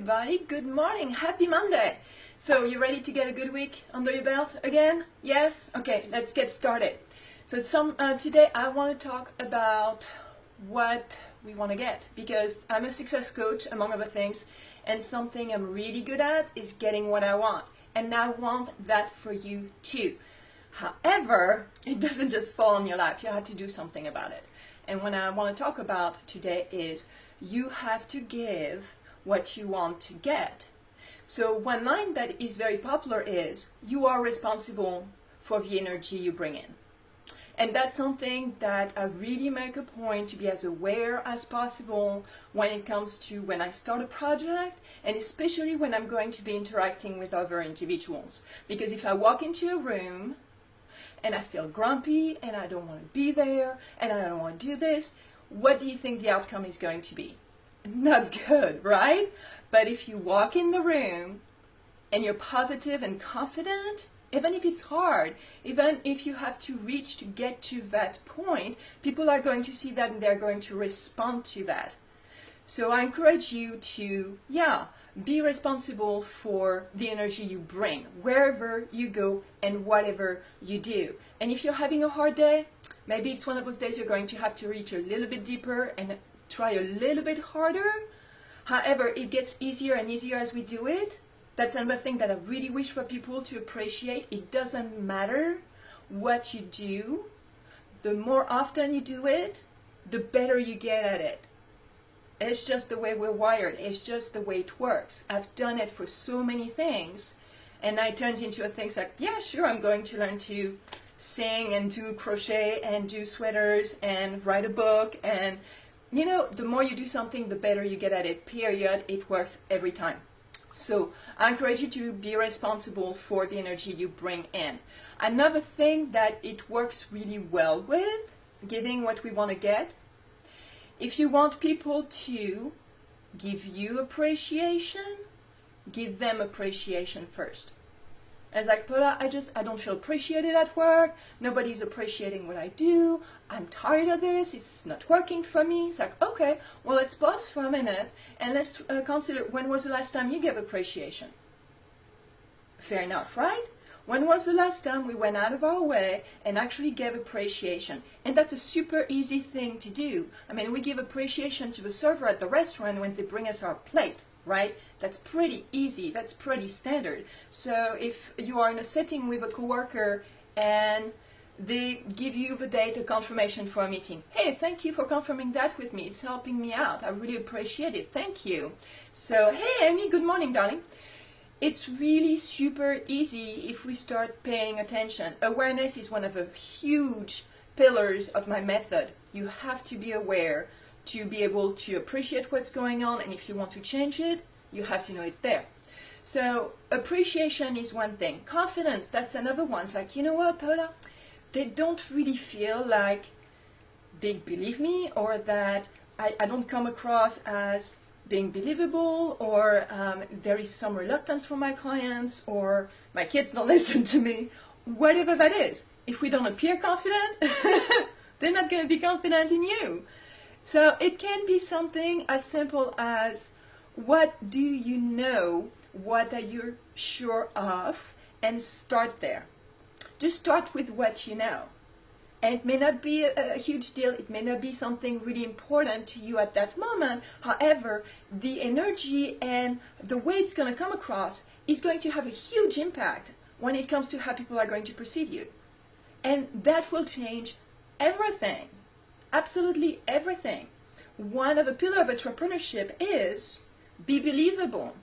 everybody, good morning, happy Monday. So you ready to get a good week under your belt again? Yes? Okay, let's get started. So today I want to talk about what we want to get, because I'm a success coach among other things, and something I'm really good at is getting what I want, and I want that for you too. However, it doesn't just fall in your lap, you have to do something about it. And what I want to talk about today is you have to give what you want to get. So one line that is very popular is, you are responsible for the energy you bring in. And that's something that I really make a point to be as aware as possible when it comes to when I start a project, and especially when I'm going to be interacting with other individuals. Because if I walk into a room and I feel grumpy and I don't want to be there and I don't want to do this, what do you think the outcome is going to be? Not good, right? But if you walk in the room and you're positive and confident, even if it's hard, even if you have to reach to get to that point, people are going to see that and they're going to respond to that. So I encourage you to, be responsible for the energy you bring wherever you go and whatever you do. And if you're having a hard day, maybe it's one of those days you're going to have to reach a little bit deeper and try a little bit harder. However, it gets easier and easier as we do it. That's another thing that I really wish for people to appreciate. It doesn't matter what you do. The more often you do it, the better you get at it. It's just the way we're wired. It's just the way it works. I've done it for so many things, and I turned into things like, yeah, sure, I'm going to learn to sing and do crochet and do sweaters and write a book. And you know, the more you do something, the better you get at it, period. It works every time. So I encourage you to be responsible for the energy you bring in. Another thing that it works really well with, giving what we want to get, if you want people to give you appreciation, give them appreciation first. It's like, Paula, I don't feel appreciated at work. Nobody's appreciating what I do. I'm tired of this. It's not working for me. It's like, okay, well, let's pause for a minute and let's consider, when was the last time you gave appreciation? Fair enough, right? When was the last time we went out of our way and actually gave appreciation? And that's a super easy thing to do. I mean, we give appreciation to the server at the restaurant when they bring us our plate, right? That's pretty easy. That's pretty standard. So if you are in a setting with a coworker and they give you the date, a confirmation for a meeting. Hey, thank you for confirming that with me. It's helping me out. I really appreciate it. Thank you. So, hey, Amy, good morning, darling. It's really super easy if we start paying attention. Awareness is one of the huge pillars of my method. You have to be aware to be able to appreciate what's going on, and if you want to change it, you have to know it's there. So appreciation is one thing. Confidence, that's another one. It's like, you know what, Paula? They don't really feel like they believe me, or that I don't come across as being believable, or there is some reluctance from my clients, or my kids don't listen to me, whatever that is. If we don't appear confident, they're not going to be confident in you. So it can be something as simple as, what do you know? What are you sure of? And start there. Just start with what you know. And it may not be a huge deal. It may not be something really important to you at that moment. However, the energy and the way it's going to come across is going to have a huge impact when it comes to how people are going to perceive you. And that will change everything. Absolutely everything. One of the pillars of entrepreneurship is be believable.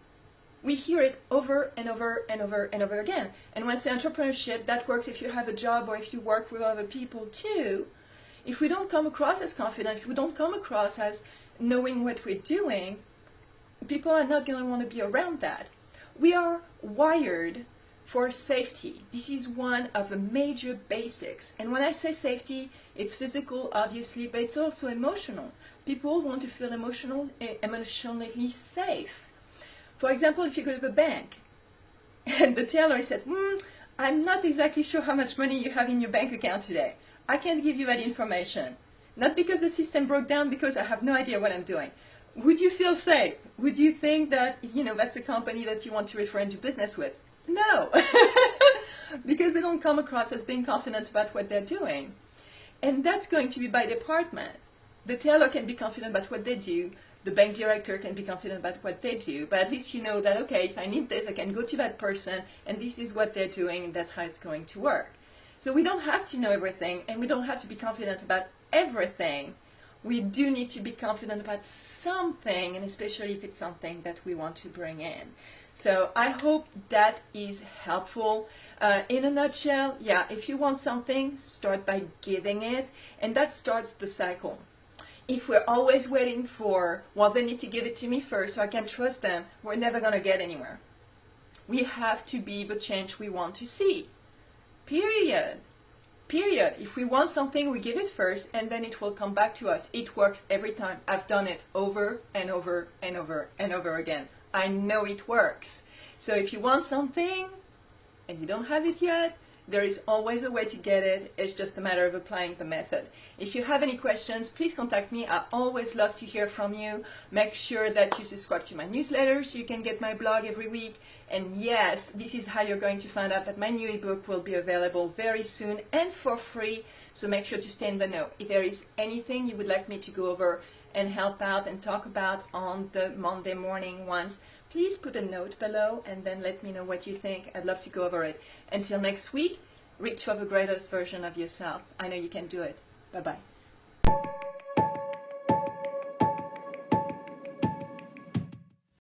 We hear it over and over and over and over again. And when I say entrepreneurship, that works if you have a job or if you work with other people too. If we don't come across as confident, if we don't come across as knowing what we're doing, people are not going to want to be around that. We are wired for safety. This is one of the major basics. And when I say safety, it's physical, obviously, but it's also emotional. People want to feel emotionally safe. For example, if you go to the bank and the teller said, I'm not exactly sure how much money you have in your bank account today. I can't give you that information. Not because the system broke down, because I have no idea what I'm doing. Would you feel safe? Would you think that, you know, that's a company that you want to refer into business with? No, because they don't come across as being confident about what they're doing. And that's going to be by department. The teller can be confident about what they do. The bank director can be confident about what they do. But at least you know that, okay, if I need this, I can go to that person, and this is what they're doing, and that's how it's going to work. So we don't have to know everything, and we don't have to be confident about everything. We do need to be confident about something, and especially if it's something that we want to bring in. So I hope that is helpful. In a nutshell, yeah, if you want something, start by giving it, and that starts the cycle. If we're always waiting for, well, they need to give it to me first so I can trust them, we're never going to get anywhere. We have to be the change we want to see. Period. Period. If we want something, we give it first, and then it will come back to us. It works every time. I've done it over and over and over and over again. I know it works. So if you want something and you don't have it yet, there is always a way to get it. It's just a matter of applying the method. If you have any questions, please contact me. I always love to hear from you. Make sure that you subscribe to my newsletter so you can get my blog every week. And yes, this is how you're going to find out that my new ebook will be available very soon and for free. So make sure to stay in the know. If there is anything you would like me to go over and help out and talk about on the Monday morning ones, please put a note below and then let me know what you think. I'd love to go over it. Until next week, reach for the greatest version of yourself. I know you can do it. Bye-bye.